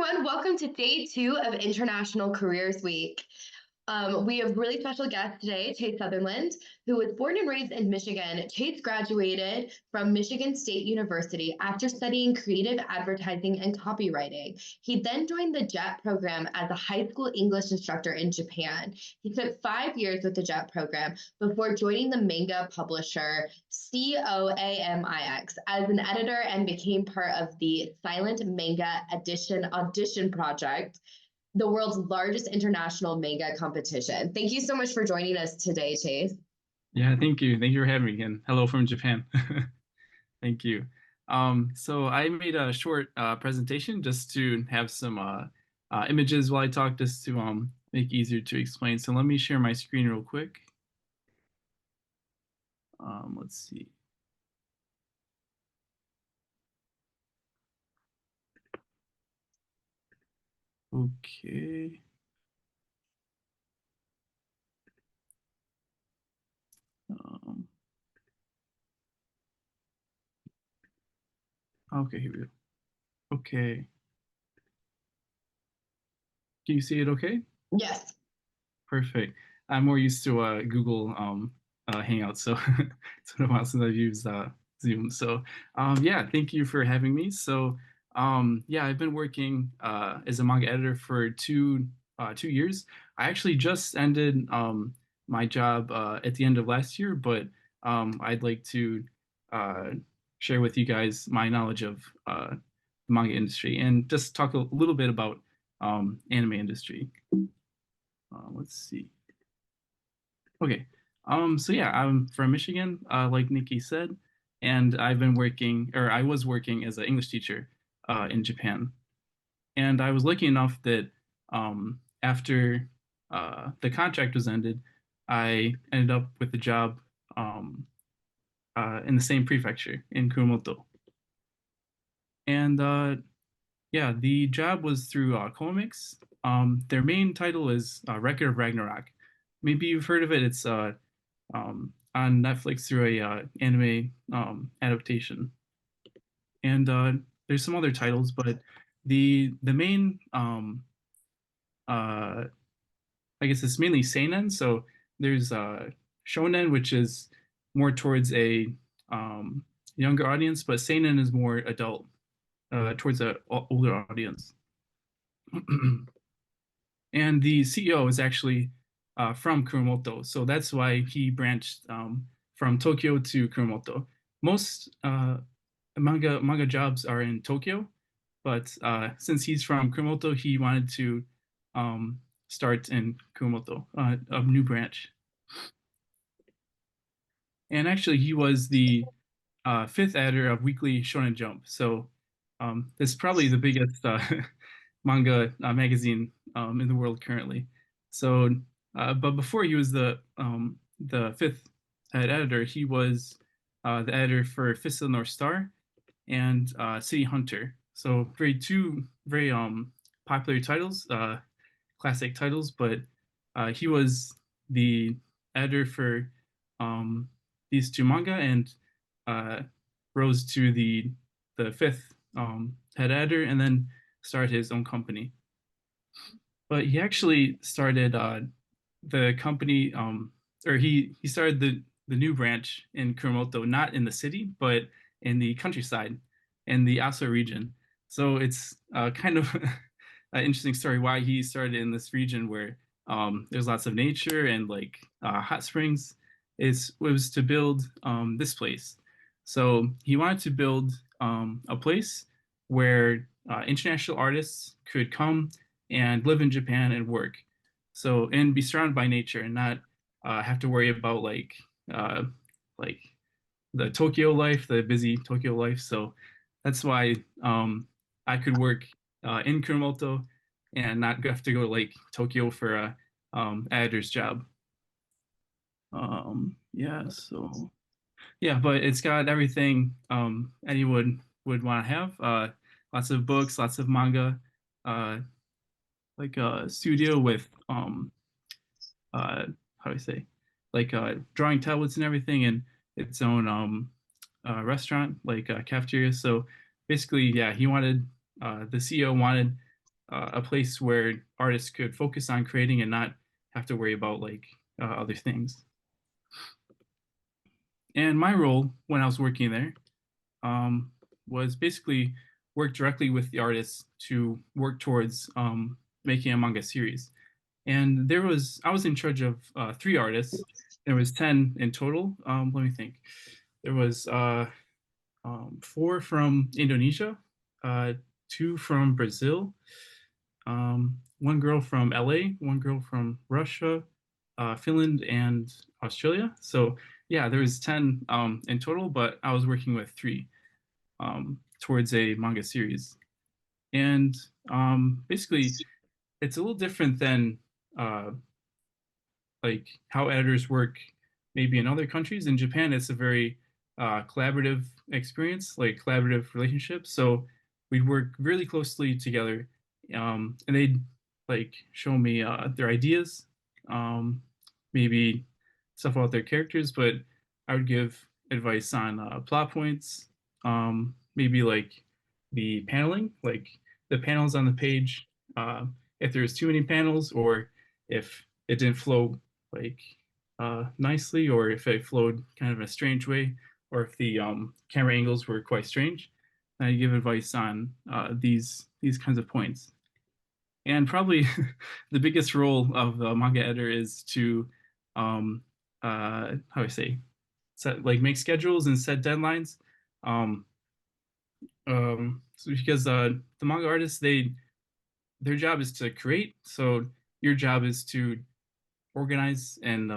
everyone. Welcome to day 2 of International Careers Week. We have really special guest today, Chase Sutherland, who was born and raised in Michigan. Chase graduated from Michigan State University after studying creative advertising and copywriting. He then joined the JET program as a high school English instructor in Japan. He spent 5 years with the JET program before joining the manga publisher COAMIX as an editor and became part of the SILENT MANGA audition project, the world's largest international manga competition. Thank you so much for joining us today, Chase. Yeah, thank you. Thank you for having me again. Hello from Japan. Thank you. So I made a short presentation just to have some images while I talk, just to make it easier to explain. So let me share my screen real quick. Let's see. Okay. Okay, here we go. Okay. Can you see it okay? Yes. Perfect. I'm more used to Google Hangouts, so it's been a while since I've used Zoom. So yeah, thank you for having me. So yeah, I've been working as a manga editor for 2 years. I actually just ended my job at the end of last year, but I'd like to uh, share with you guys my knowledge of the manga industry and just talk a little bit about anime industry. Let's see. Okay. So yeah, I'm from Michigan, like Nikki said, and I was working as an English teacher in Japan. And I was lucky enough that after the contract was ended, I ended up with a job in the same prefecture in Kumamoto. And yeah, the job was through COAMIX. Their main title is Record of Ragnarok. Maybe you've heard of it. It's on Netflix through a anime adaptation. And there's some other titles, but the main uh, I guess it's mainly seinen. So there's shonen, which is more towards a younger audience, but seinen is more adult, towards a older audience. And the CEO is actually from Kumamoto, so that's why he branched from Tokyo to Kumamoto. Most manga jobs are in Tokyo, but since he's from Kumamoto, he wanted to start in Kumamoto, a new branch. And actually, he was the fifth editor of Weekly Shonen Jump, so this is probably the biggest manga magazine in the world currently. So, but before he was the fifth head editor, he was the editor for Fist of the North Star and City Hunter. So two very popular titles, classic titles. But he was the editor for these two manga and uh, rose to the fifth head editor, and then started his own company. But he actually started the company, or he started the new branch in Kumamoto, not in the city, but in the countryside, in the Aso region. So it's kind of an interesting story why he started in this region where there's lots of nature and like hot springs. It was to build this place. So he wanted to build a place where international artists could come and live in Japan and work. So and be surrounded by nature and not have to worry about like the Tokyo life, the busy Tokyo life. So that's why I could work in Kumamoto and not have to go to like Tokyo for a editor's job. Yeah, so yeah, but it's got everything anyone would want to have. Lots of books, lots of manga, uh, like a studio with how do I say, like drawing tablets and everything, and its own restaurant, like cafeteria. So basically, yeah, he wanted the CEO wanted a place where artists could focus on creating and not have to worry about like other things. And my role when I was working there um, was basically work directly with the artists to work towards making a manga series. And I was in charge of 3 artists. There was 10 in total. Let me think. There was 4 from Indonesia, 2 from Brazil, 1 girl from LA, 1 girl from Russia, Finland, and Australia. So yeah, there was 10 in total, but I was working with 3 towards a manga series. And basically, it's a little different than uh, like how editors work maybe in other countries. In Japan, it's a very collaborative experience, like collaborative relationship. So we'd work really closely together, and they'd like show me their ideas, um, maybe stuff about their characters, but I would give advice on plot points, maybe like the paneling, like the panels on the page, uh, if there's too many panels or if it didn't flow like nicely, or if it flowed kind of in a strange way, or if the camera angles were quite strange. I give advice on these kinds of points. And probably the biggest role of a manga editor is to how do I say set like make schedules and set deadlines. Um, so because the manga artists their job is to create, so your job is to organize and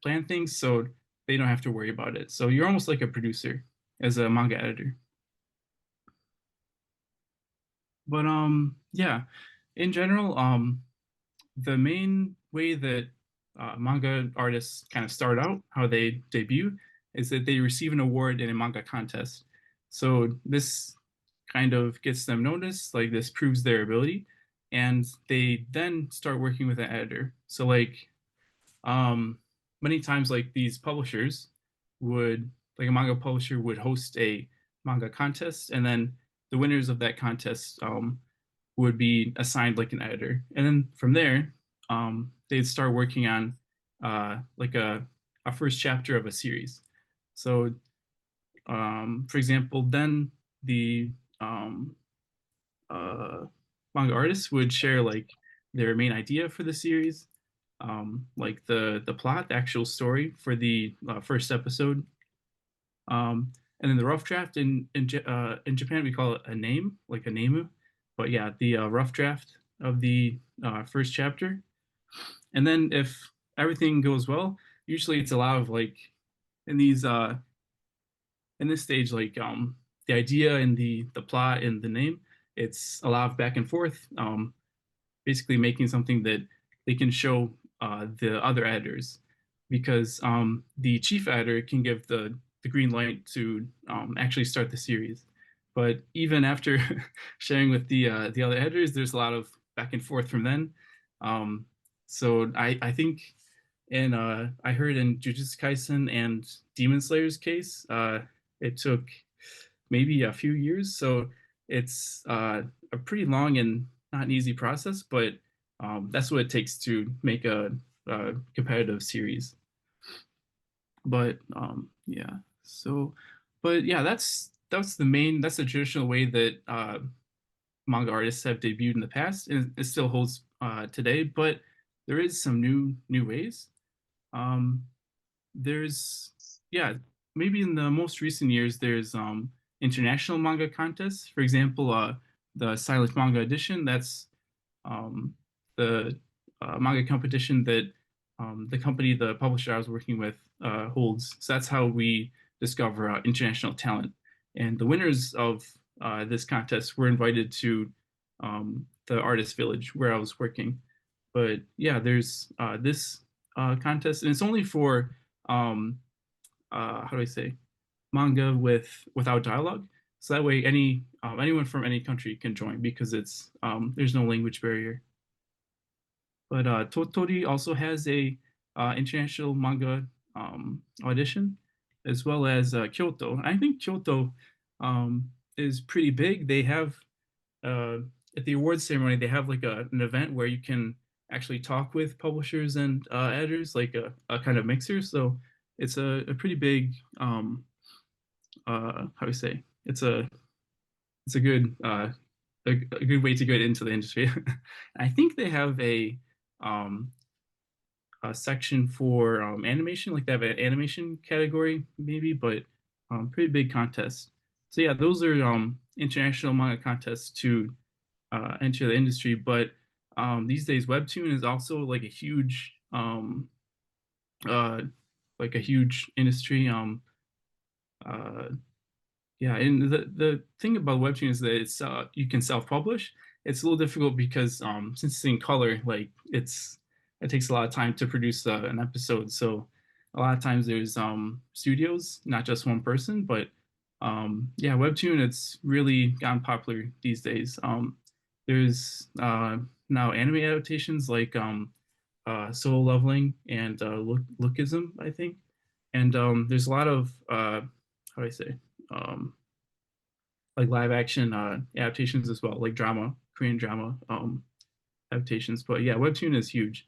plan things so they don't have to worry about it. So you're almost like a producer as a manga editor. But yeah, in general, the main way that manga artists kind of start out, how they debut, is that they receive an award in a manga contest. So this kind of gets them noticed, like this proves their ability, and they then start working with an editor. So like um, many times like these publishers would like a manga publisher would host a manga contest, and then the winners of that contest would be assigned like an editor, and then from there they'd start working on like a first chapter of a series. So for example, then the um, uh, manga artists would share like their main idea for the series, like the plot, the actual story for the first episode, and then the rough draft. In Japan we call it a name, like a nemu, but yeah, the rough draft of the first chapter. And then if everything goes well, usually it's a lot of like in these in this stage, like the idea and the plot and the name, it's a lot of back and forth, basically making something that they can show the other editors, because the chief editor can give the green light to actually start the series. But even after sharing with the other editors, there's a lot of back and forth from then. Um, so I think in I heard in Jujutsu Kaisen and Demon Slayer's case, it took maybe a few years. So it's a pretty long and not an easy process, but that's what it takes to make a competitive series. But yeah, so but yeah, that's the traditional way that manga artists have debuted in the past, and it still holds today. But there is some new ways. Um, there's yeah, maybe in the most recent years there's international manga contests. For example, the Silent Manga Edition. That's um, the manga competition that the publisher I was working with holds. So that's how we discover international talent. And the winners of this contest were invited to the Artists Village where I was working. But yeah, there's this contest, and it's only for how do I say manga without dialogue. So that way, anyone from any country can join because it's there's no language barrier. But Totori also has a international manga audition, as well as Kyoto. I think Kyoto is pretty big. They have uh, at the awards ceremony, they have like an event where you can actually talk with publishers and editors, like a kind of mixer. So it's a pretty big, how do you say? It's a good a good way to get into the industry. I think they have um, a section for animation, like they have an animation category maybe, but pretty big contest. So yeah, those are international manga contests to enter the industry. But these days, Webtoon is also uh, like a huge industry. Uh, Yeah, and the thing about Webtoon is that it's you can self-publish. It's a little difficult because since it's in color, like it takes a lot of time to produce an episode. So a lot of times there's studios, not just one person. But yeah, Webtoon it's really gotten popular these days. There's now anime adaptations like Solo Leveling and Lookism, I think. And there's a lot of how do I say? Um, like live action adaptations as well, like drama, Korean drama adaptations. But yeah, Webtoon is huge,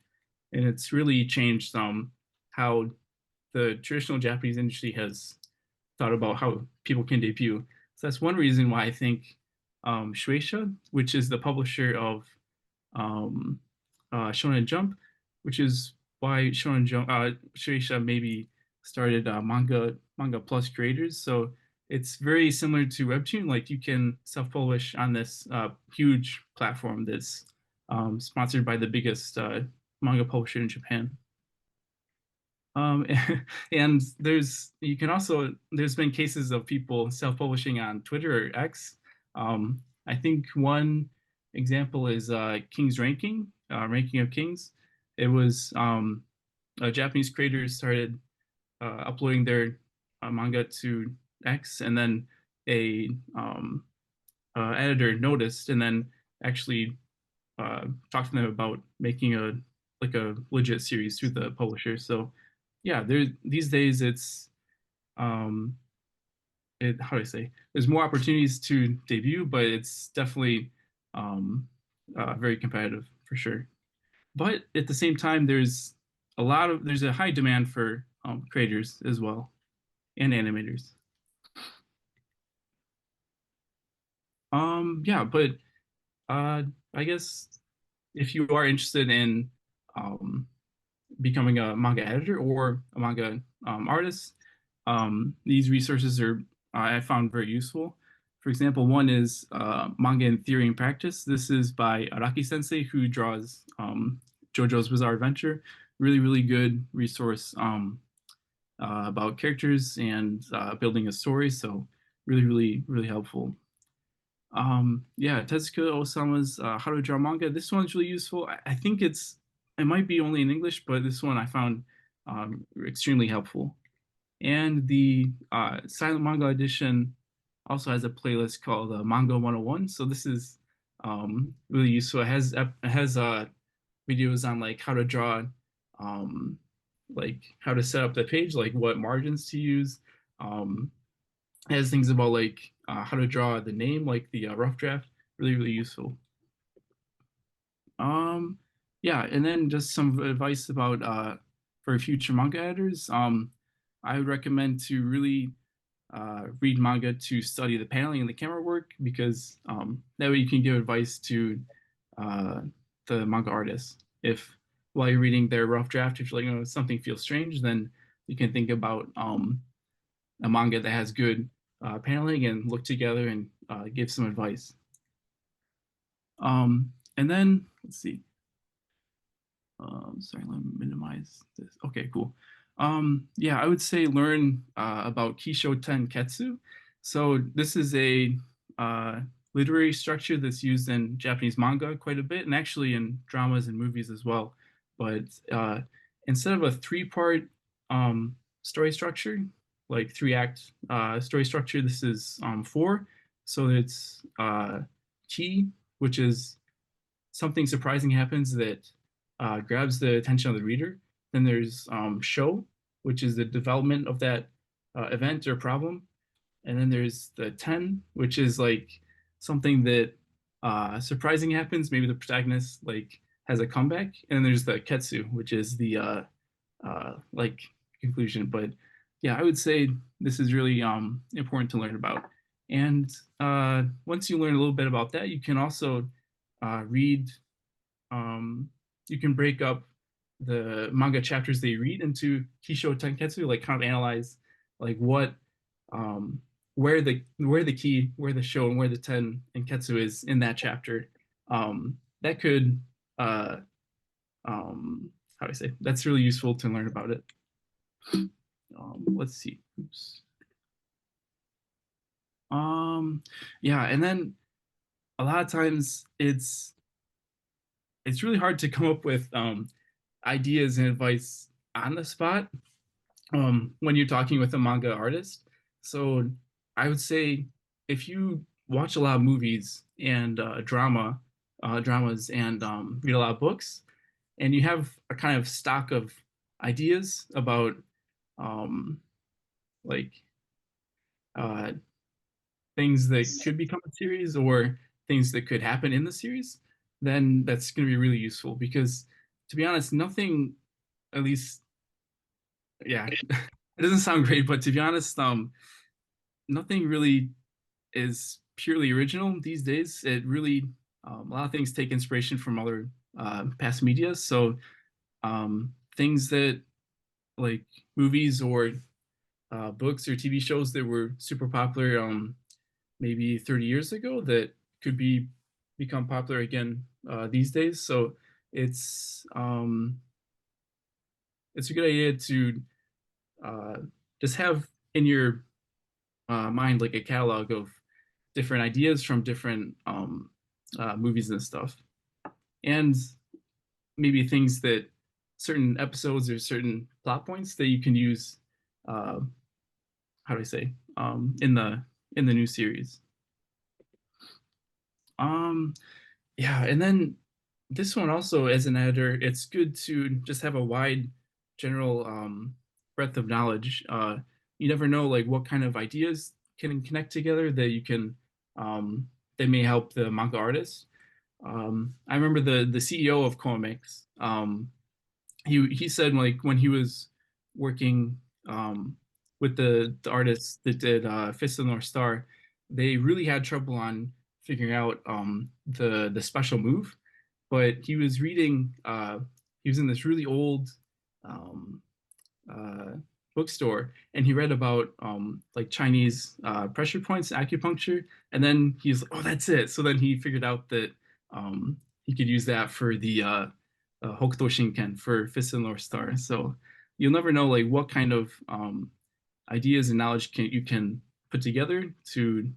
and it's really changed how the traditional Japanese industry has thought about how people can debut. So that's one reason why I think Shueisha, which is the publisher of um, Shonen Jump, which is why Shonen Jump, Shueisha maybe started manga plus creators. So it's very similar to Webtoon. Like you can self-publish on this huge platform that's sponsored by the biggest manga publisher in Japan. Um, and there's been cases of people self-publishing on Twitter or X. I think one example is King's Ranking of Kings. It was Japanese creators started uploading their manga to X, and then a editor noticed, and then actually talked to them about making a legit series through the publisher. So yeah, there these days it's um, how do I say? There's more opportunities to debut, but it's definitely um, very competitive for sure. But at the same time, there's a high demand for creators as well and animators. Yeah, but uh, I guess if you are interested in um, becoming a manga editor or a manga artist, these resources are I found very useful. For example, one is Manga in Theory and Practice. This is by Araki Sensei, who draws JoJo's Bizarre Adventure. Really, really good resource about characters and building a story. So really, really, really helpful. Yeah, Tezuka Osama's How to Draw Manga. This one's really useful. I think it might be only in English, but this one I found extremely helpful. And the Silent Manga Edition also has a playlist called Manga 101. So this is really useful. It has videos on like how to draw, um, like how to set up the page, like what margins to use. Um, it has things about like how to draw the name, like the rough draft. Really, really useful. Um, yeah, and then just some advice about for future manga editors. I would recommend to really read manga to study the paneling and the camera work because that way you can give advice to uh, the manga artists. If while you're reading their rough draft, if you're like, something feels strange, then you can think about a manga that has good paneling and look together and give some advice. And then let's see. Sorry, let me minimize this. Okay, cool. Yeah, I would say learn about Kisho Tenketsu. So this is a literary structure that's used in Japanese manga quite a bit, and actually in dramas and movies as well. But instead of a three-part story structure, like three-act story structure, this is four. So it's Ki, which is something surprising happens that grabs the attention of the reader. Then there's show, which is the development of that event or problem. And then there's the ten, which is like something that surprising happens. Maybe the protagonist like has a comeback, and then there's the ketsu, which is the like conclusion. But yeah, I would say this is really important to learn about. And once you learn a little bit about that, you can also read. Um, you can break up the manga chapters they read into Kisho Tenketsu, like kind of analyze like what where the show and where the ten and ketsu is in that chapter. That could how do I say, that's really useful to learn about it. Let's see. Oops. Yeah, and then a lot of times it's really hard to come up with ideas and advice on the spot when you're talking with a manga artist. So I would say if you watch a lot of movies and dramas, and read a lot of books, and you have a kind of stock of ideas about um, like uh, things that could become a series or things that could happen in the series, then that's going to be really useful because, to be honest, nothing, at least, yeah, it doesn't sound great, but to be honest, nothing really is purely original these days. It really, a lot of things take inspiration from other past media. So things that like movies or books or TV shows that were super popular maybe 30 years ago that could become popular again these days. So it's um, it's a good idea to uh, just have in your mind like a catalog of different ideas from different movies and stuff, and maybe things that certain episodes or certain plot points that you can use. Uh, how do I say in the new series? Um, Yeah, and then this one also, as an editor, it's good to just have a wide general breadth of knowledge. You never know like what kind of ideas can connect together that you can that may help the manga artist. I remember the CEO of COAMIX. He said like when he was working with the artists that did Fist of the North Star, they really had trouble on figuring out the special move. But he was reading. He was in this really old um, uh, bookstore, and he read about like Chinese pressure points, acupuncture, and then he's like, "Oh, that's it." So then he figured out that he could use that for the Hokuto Shinken for Fist of the North Star. So you'll never know like what kind of ideas and knowledge you can put together to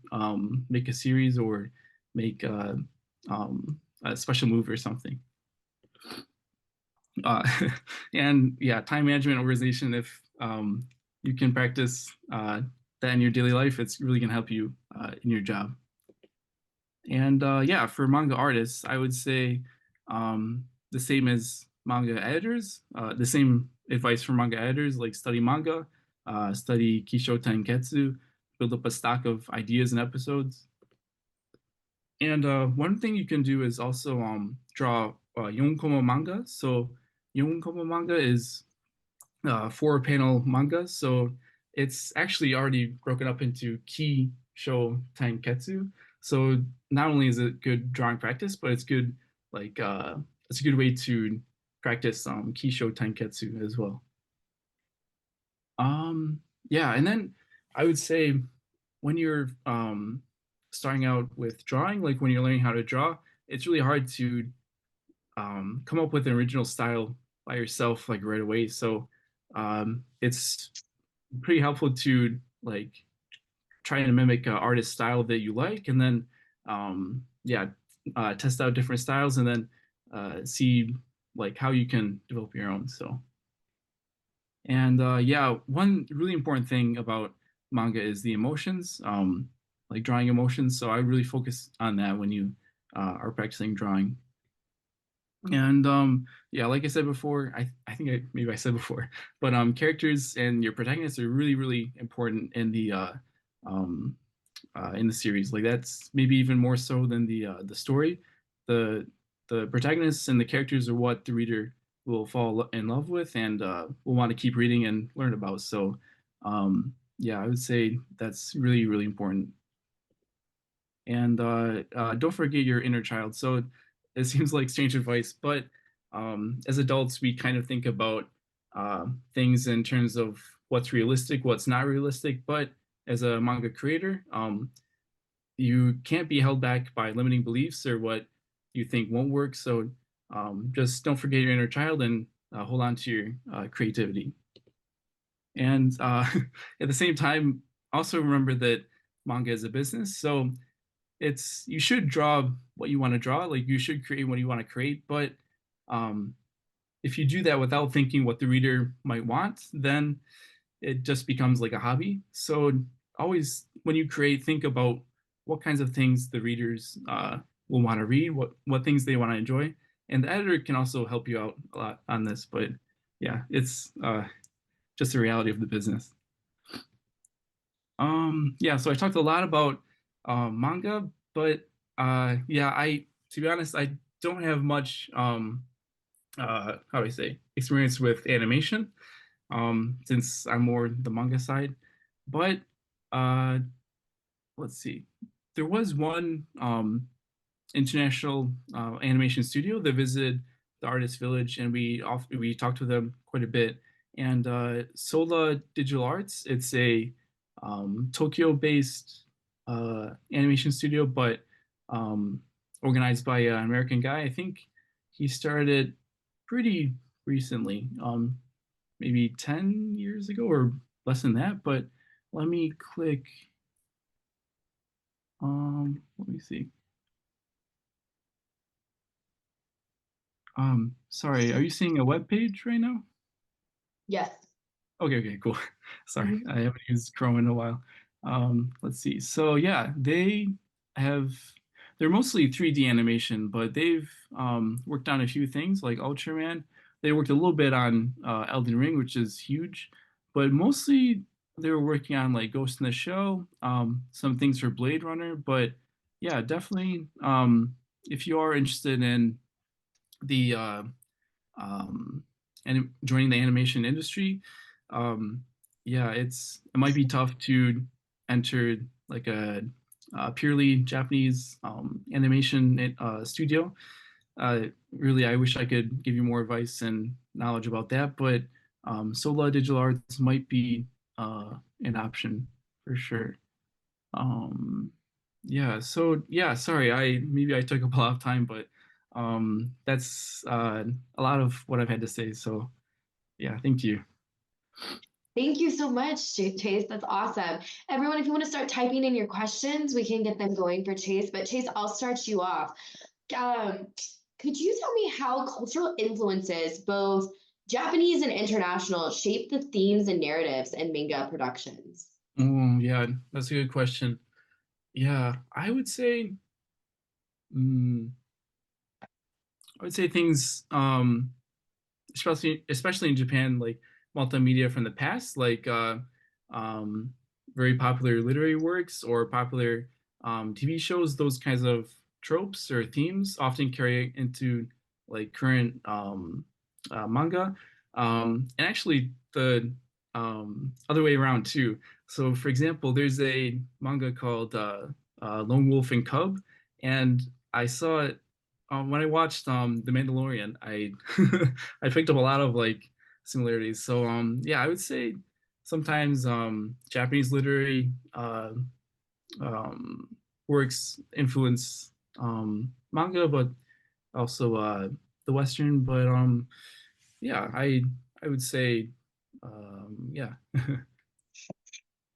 make a series or make a special move or something. Uh, and yeah, time management, organization. If you can practice that in your daily life, it's really gonna help you in your job. And yeah, for manga artists, I would say the same as manga editors. The same advice for manga editors, like study manga, study Kisho Tenketsu, build up a stock of ideas and episodes. And one thing you can do is also draw Yonkomo manga. So Yonkomo manga is four panel manga. So it's actually already broken up into Ki, Sho, Tenketsu. So not only is it good drawing practice, but it's good like it's a good way to practice Ki, Sho, Tenketsu as well. Um, yeah, and then I would say when you're starting out with drawing, like when you're learning how to draw, it's really hard to come up with an original style by yourself like right away. So it's pretty helpful to like try to mimic an artist style that you like, and then yeah, test out different styles, and then see like how you can develop your own. So and yeah, one really important thing about manga is the emotions, like drawing emotions. So I really focus on that when you are practicing drawing. And yeah, like I said before, I think maybe I said before, but characters and your protagonists are really really important in the um, in the series. Like that's maybe even more so than the story. The the protagonists and the characters are what the reader will fall in love with and will want to keep reading and learn about. So yeah, I would say that's really really important. And don't forget your inner child. So it seems like strange advice, but as adults, we kind of think about things in terms of what's realistic, what's not realistic. But as a manga creator, you can't be held back by limiting beliefs or what you think won't work. So just don't forget your inner child and hold on to your creativity. And at the same time, also remember that manga is a business. So it's you should draw what you want to draw, like you should create what you want to create. But um, if you do that without thinking what the reader might want, then it just becomes like a hobby. So always when you create, think about what kinds of things the readers will want to read, what things they want to enjoy, and the editor can also help you out a lot on this. But yeah, it's just the reality of the business. Yeah, so I talked a lot about manga, but yeah, I to be honest, I don't have much how do I say experience with animation since I'm more the manga side. But uh, let's see, there was one international animation studio that visited the Artists Village, and we talked to them quite a bit. And Sola Digital Arts, it's a Tokyo-based animation studio, but organized by an American guy. I think he started pretty recently, maybe 10 years ago or less than that. But let me click. Let me see. Sorry, are you seeing a web page right now? Yes. Okay, okay, cool. Sorry, Mhm. I haven't used Chrome in a while. Let's see. So yeah, have they're mostly 3D animation, but they've worked on a few things like Ultraman. They worked a little bit on Elden Ring, which is huge, but mostly they were working on like Ghost in the Shell, some things for Blade Runner. But yeah, definitely, if you are interested in the and joining the animation industry, um, yeah, it might be tough to enter like a purely Japanese animation studio. Really, I wish I could give you more advice and knowledge about that, but Sola Digital Arts might be an option for sure. Um, yeah, so yeah, sorry, I maybe I took up a lot of time, but that's a lot of what I've had to say. So yeah, thank you. Thank you so much, Chase. That's awesome. Everyone, if you want to start typing in your questions, we can get them going for Chase. But Chase, I'll start you off. Um, could you tell me how cultural influences, both Japanese and international, shape the themes and narratives in manga productions? Oh, yeah, that's a good question. Yeah, mm, I would say things, especially in Japan, like multimedia from the past, like um, very popular literary works or popular TV shows. Those kinds of tropes or themes often carry into like current manga, and actually the other way around too. So, for example, there's a manga called Lone Wolf and Cub, and I saw it when I watched The Mandalorian. I I picked up a lot of like similarities. So yeah, I would say sometimes Japanese literary um, works influence manga, but also the Western. But yeah, I would say yeah.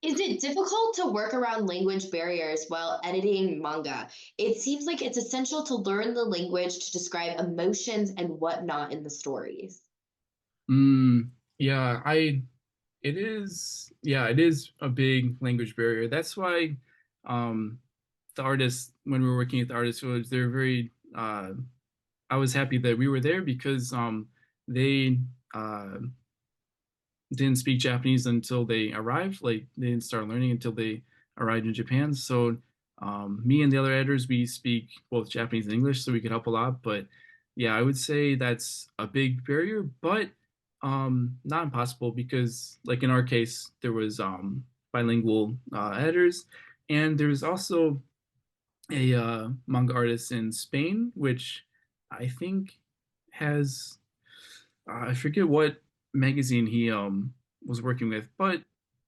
Is it difficult to work around language barriers while editing manga? It seems like it's essential to learn the language to describe emotions and whatnot in the stories. mm, yeah, I it is a big language barrier. That's why um the artists when we were working at the Artists Village, they're very I was happy that we were there because they didn't speak Japanese until they arrived. Like they didn't start learning until they arrived in Japan. So me and the other editors, we speak both Japanese and English, so we could help a lot. But yeah, I would say that's a big barrier, but not impossible because, like in our case, there was bilingual editors, and there's also a manga artist in Spain, which I think has I forget what magazine he was working with, but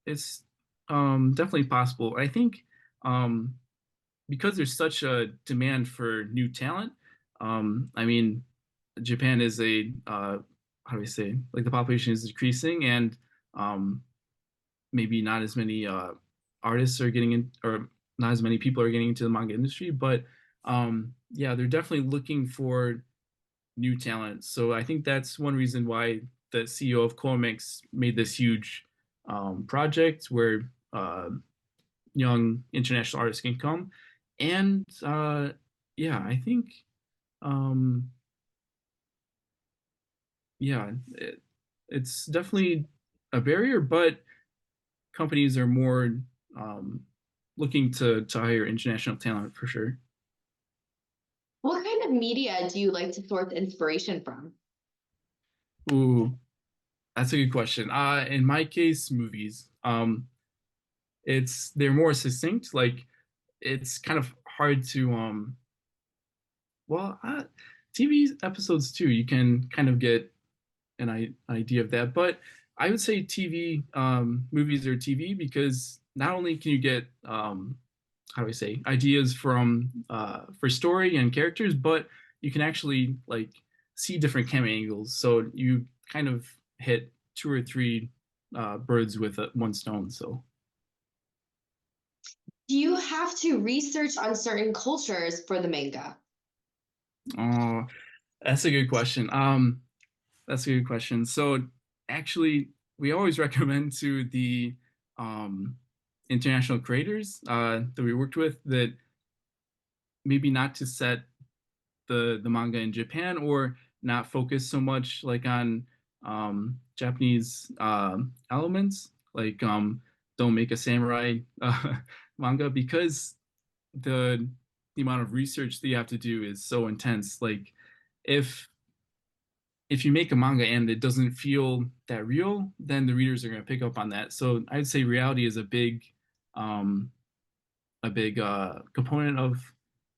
it's definitely possible. I think um, because there's such a demand for new talent. I mean, Japan is a how do I say, like the population is decreasing, and um, maybe not as many artists are getting in, or not as many people are getting into the manga industry. But yeah, they're definitely looking for new talent. So I think that's one reason why the CEO of COAMIX made this huge project where young international artists can come. And yeah, I think um, yeah, it's definitely a barrier, but companies are more um, looking to hire international talent for sure. What kind of media do you like to source inspiration from? Ooh, that's a good question. In my case, movies. They're more succinct. Like it's kind of hard to well, TV episodes too. You can kind of get an idea of that, but I would say TV movies or TV because not only can you get how do I say ideas from for story and characters, but you can actually like see different camera angles. So you kind of hit two or three birds with one stone. So Do you have to research on certain cultures for the manga? oh, that's a good question. That's a good question. So actually, we always recommend to the um, international creators that we worked with that maybe not to set the manga in Japan or not focus so much like on Japanese elements, like don't make a samurai manga because the the amount of research that you have to do is so intense. Like if if you make a manga and it doesn't feel that real, then the readers are going to pick up on that. So I'd say reality is um, a big component of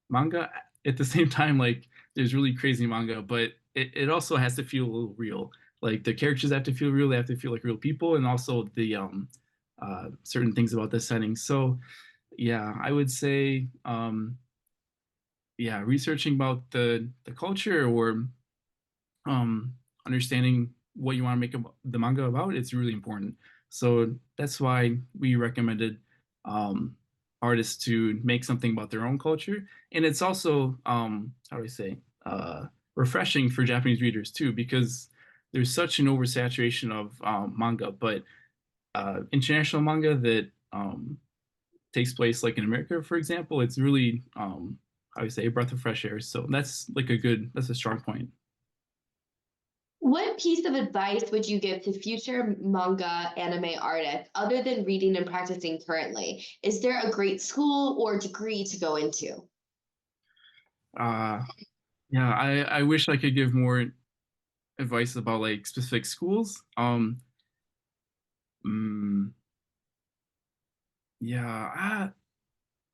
manga. At the same time, like there's really crazy manga, but it also has to feel a little real. Like the characters have to feel real; they have to feel like real people, and also the certain things about the setting. So yeah, I would say yeah, researching about the culture or um, understanding what you want to make the manga about, it's really important. So that's why we recommended um, artists to make something about their own culture. And it's also, how do I say, refreshing for Japanese readers too, because there's such an oversaturation of manga, but international manga that takes place like in America, for example, it's really, how do I say, a breath of fresh air. So that's a strong point. What piece of advice would you give to future manga anime artists other than reading and practicing currently? Is there a great school or degree to go into? Uh, Yeah, I wish I could give more advice about like specific schools. Mm, yeah,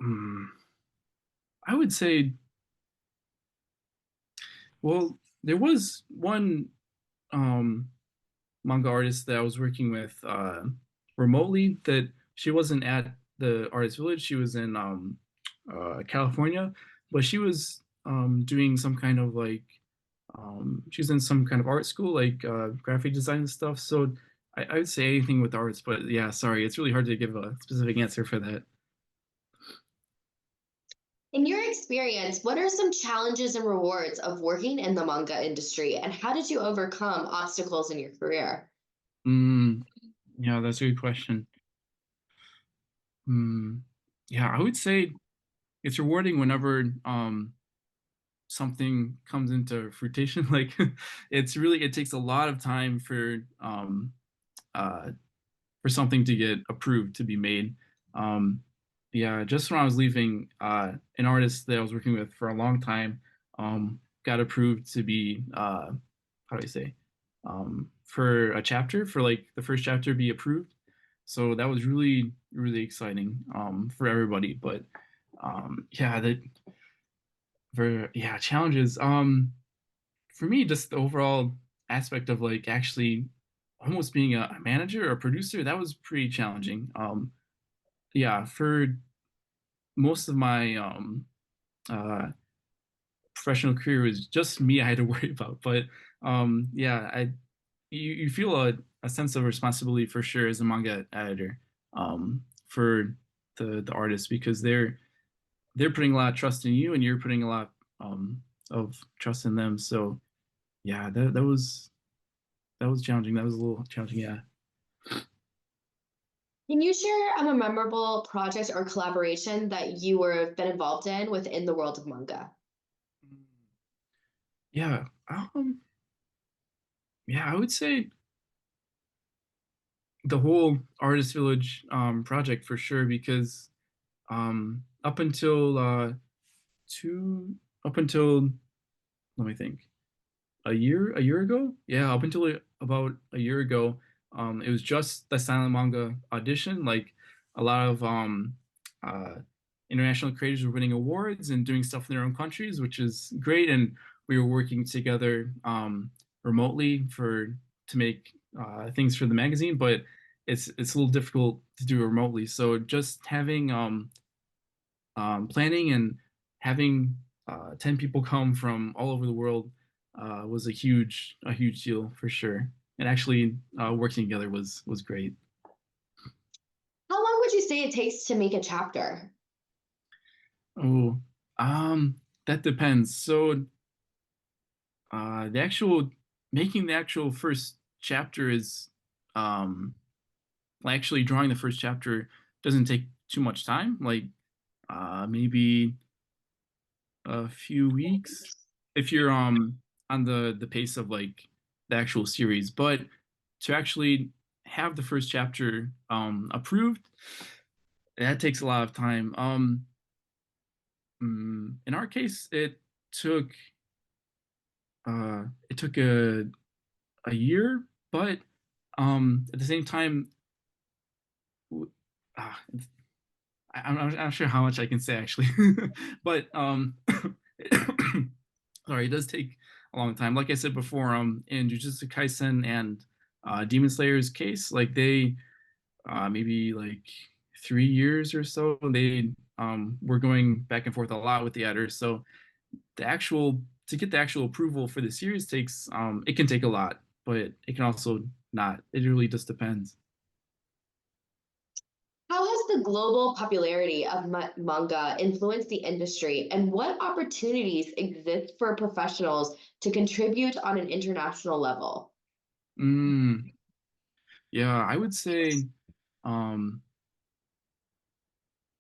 mm, I would say, well, there was one um manga artist that I was working with remotely that she wasn't at the Artists Village. She was in California, but she was doing some kind of like she's in some kind of art school, like graphic design and stuff. So I would say anything with arts, but yeah, sorry, it's really hard to give a specific answer for that. In your experience, what are some challenges and rewards of working in the manga industry, and how did you overcome obstacles in your career? Mm, yeah, that's a good question. Mm, yeah, I would say it's rewarding whenever something comes into fruition. Like it takes a lot of time uh for something to get approved to be made. Um Yeah, just when I was leaving, an artist that I was working with for a long time, got approved to be, how do I say, for a chapter, for like the first chapter to be approved. So that was really, really exciting, for everybody. But, yeah, yeah, challenges. For me, just the overall aspect of like actually almost being a manager or a producer, that was pretty challenging. Yeah, for most of my uh, professional career was just me I had to worry about. But yeah, you feel a sense of responsibility for sure as a manga editor, for the artist, because they're putting a lot of trust in you and you're putting a lot of trust in them. So yeah, that was challenging. That was a little challenging. Yeah. Can you share a memorable project or collaboration that you were been involved in within the world of manga? Yeah. Yeah, I would say the whole Artist Village project for sure, because up until two up until let me think, a year ago, yeah, up until about a year ago, it was just the silent manga audition. Like a lot of uh international creators were winning awards and doing stuff in their own countries, which is great. And we were working together remotely to make things for the magazine, but it's a little difficult to do remotely. So just having planning and having 10 people come from all over the world was a huge deal for sure. And actually working together was great. How long would you say it takes to make a chapter? Oh, that depends. So the actual making the actual first chapter is um, like actually drawing the first chapter doesn't take too much time. Like maybe a few weeks if you're on the pace of like the actual series. But to actually have the first chapter approved, that takes a lot of time. In our case, took it took a year, but at the same time, w- uh, I'm not sure how much I can say actually, but sorry, it does take a long time. Like I said before, in Jujutsu Kaisen and Demon Slayer's case, like they maybe like 3 years or so, they were going back and forth a lot with the editor. So the actual to get the actual approval for the series takes it can take a lot, but it can also not. It really just depends. How has the global popularity of manga influenced the industry, and what opportunities exist for professionals to contribute on an international level? Mm, yeah, I would say um,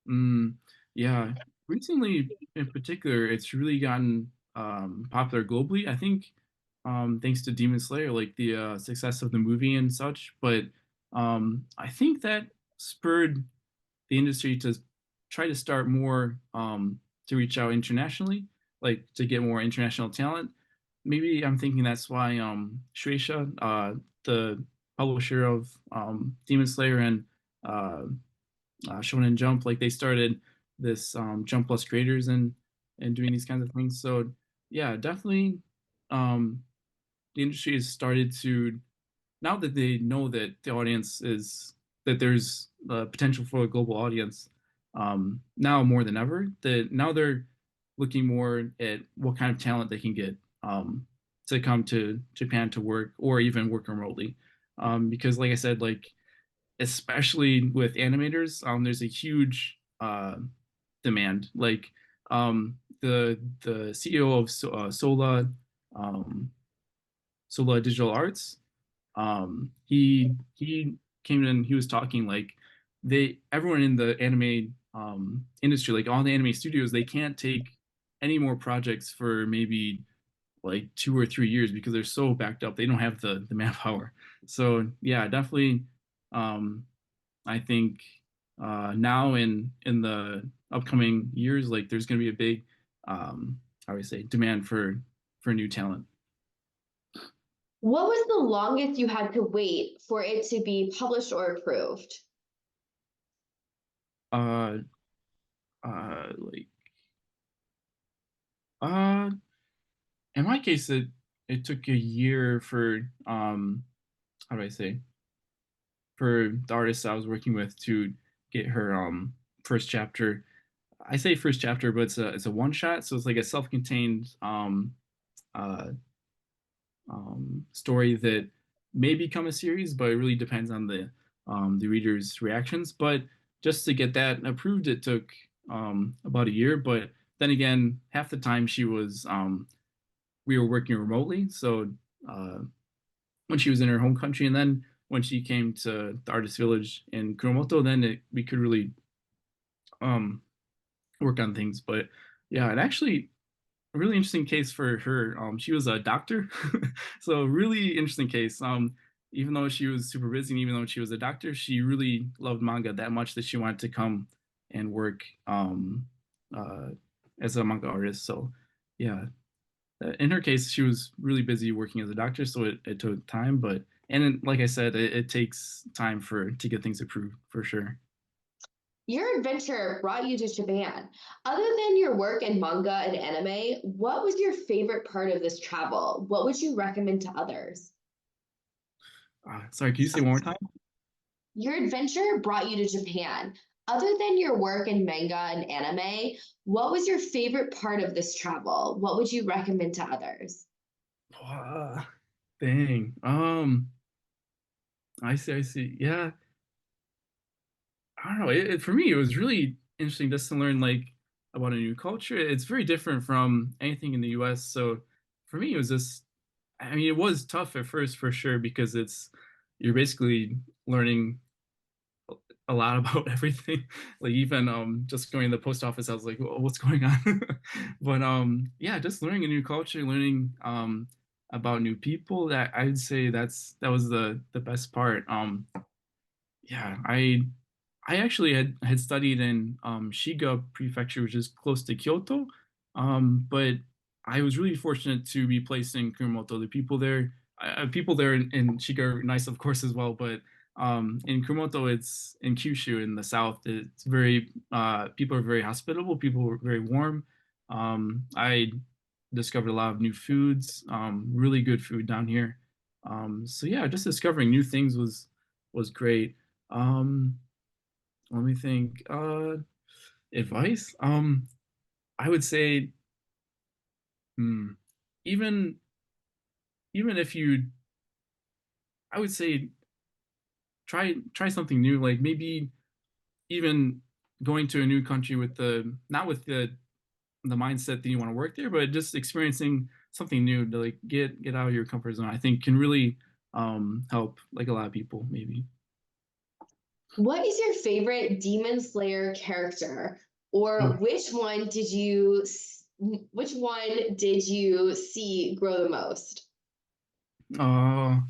Mm, yeah, recently in particular, it's really gotten popular globally. I think thanks to Demon Slayer, like the success of the movie and such. But I think that spurred the industry to try to start more to reach out internationally, like to get more international talent. Maybe I'm thinking that's why Shueisha, the publisher of Demon Slayer and uh, Shonen Jump, like they started this Jump Plus creators and doing these kinds of things. So yeah, definitely, um, the industry has started to, now that they know that the audience is that there's potential for a global audience, now more than ever, that now they're looking more at what kind of talent they can get to come to Japan to work or even work remotely, because like I said, like especially with animators, there's a huge demand. Like the CEO of um, Sola Digital Arts, he came in. He was talking like they everyone in the anime industry, like all the anime studios, they can't take any more projects for maybe like 2 or 3 years because they're so backed up. They don't have the manpower. So yeah, definitely. Um, I think. now in the upcoming years, like there's going to be a big, how do we say, demand for new talent. What was the longest you had to wait for it to be published or approved? Uh, like uh, in my case, it took a year for how do I say, for the artist I was working with to get her first chapter. I say first chapter, but it's a one shot, so it's like a self-contained uh story that may become a series, but it really depends on the reader's reactions. But just to get that approved, it took about a year. But then again, half the time we were working remotely, so uh, when she was in her home country, and then when she came to the Artist Village in Kumamoto, then we could really um, work on things. But yeah, and actually a really interesting case for her. She was a doctor, so really interesting case. Even though she was super busy, and even though she was a doctor, she really loved manga that much that she wanted to come and work uh, as a manga artist. So, yeah, in her case, she was really busy working as a doctor, so it took time. But and then, like I said, it takes time for to get things approved for sure. Your adventure brought you to Japan. Other than your work in manga and anime, what was your favorite part of this travel? What would you recommend to others? Sorry, can you say one more time? Your adventure brought you to Japan. Other than your work in manga and anime, what was your favorite part of this travel? What would you recommend to others? Uh, Dang. I see. I see. Yeah. I don't know. For me, it was really interesting just to learn like about a new culture. It's very different from anything in the U.S. So for me, it was just. I mean, it was tough at first for sure because you're basically learning a lot about everything. Like even just going to the post office, I was like, What's going on?" But yeah, just learning a new culture, learning about new people. That I'd say that was the best part. Yeah, I actually had studied in Shiga Prefecture, which is close to Kyoto. But I was really fortunate to be placed in Kumamoto. The people there in Shiga are nice, of course, as well. But in Kumamoto, it's in Kyushu in the south. It's very people are very hospitable. People are very warm. I discovered a lot of new foods, really good food down here. So yeah, just discovering new things was great. Um, Let me think. Advice. I would say, hmm, even even if you, I would say try something new. Like maybe even going to a new country with the not with the mindset that you want to work there, but just experiencing something new to like get out of your comfort zone. I think can really help like a lot of people maybe. What is your favorite Demon Slayer character? Or which one did you see grow the most? Oh,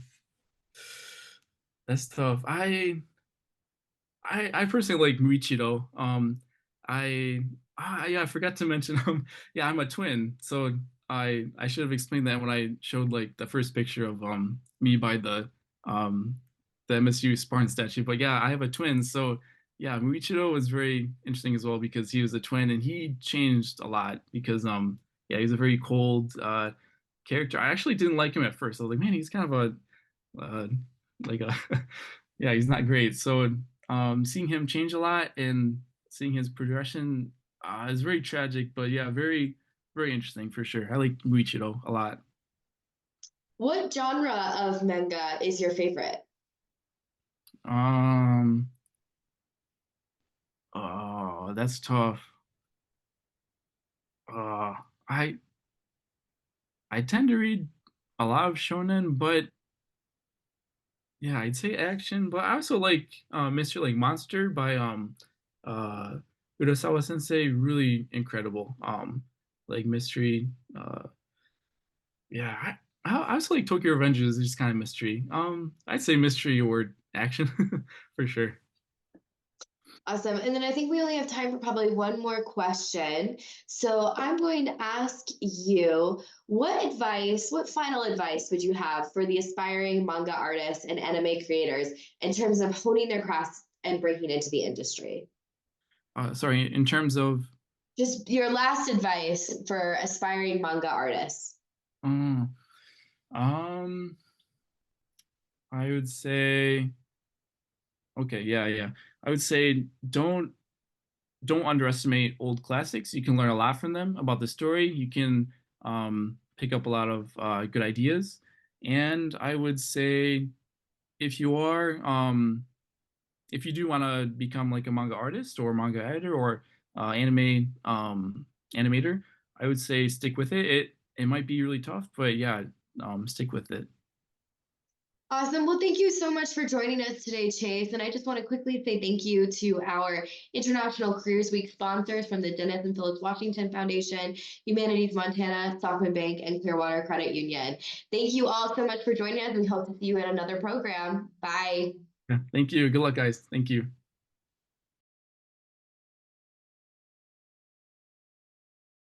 that's tough. I personally like Muichiro. Yeah, I forgot to mention yeah, I'm a twin. So I should have explained that when I showed like the first picture of me by the MSU Spartan statue. But yeah, I have a twin. So yeah, Muichiro was very interesting as well because he was a twin and he changed a lot because yeah, he's a very cold character. I actually didn't like him at first. I was like, man, he's kind of uh, like a yeah, he's not great. So seeing him change a lot and seeing his progression is very tragic, but yeah, very interesting for sure. I like Muichiro a lot. What genre of manga is your favorite? Um, oh, that's tough. Uh, I I tend to read a lot of shonen, but yeah, I'd say action. But I also like Mr. Like Monster by uh Urasawa Sensei. Really incredible. Like mystery. Yeah, I also like Tokyo Revengers is just kind of mystery. I'd say mystery or action for sure. Awesome. And then I think we only have time for probably one more question. So I'm going to ask you, what final advice would you have for the aspiring manga artists and anime creators in terms of honing their crafts and breaking into the industry? Sorry, in terms of, Just your last advice for aspiring manga artists. uh, um, I would say, okay, yeah. I would say don't underestimate old classics. You can learn a lot from them about the story. You can pick up a lot of good ideas. And I would say if you are if you do want to become like a manga artist or manga editor or anime animator, I would say stick with it. It might be really tough, but yeah, stick with it. Awesome. Well, thank you so much for joining us today, Chase. And I just want to quickly say thank you to our International Careers Week sponsors from the Dennis and Phyllis Washington Foundation, Humanities Montana, Softman Bank, and Clearwater Credit Union. Thank you all so much for joining us and hope to see you in another program. Bye. Yeah, thank you. Good luck, guys. Thank you.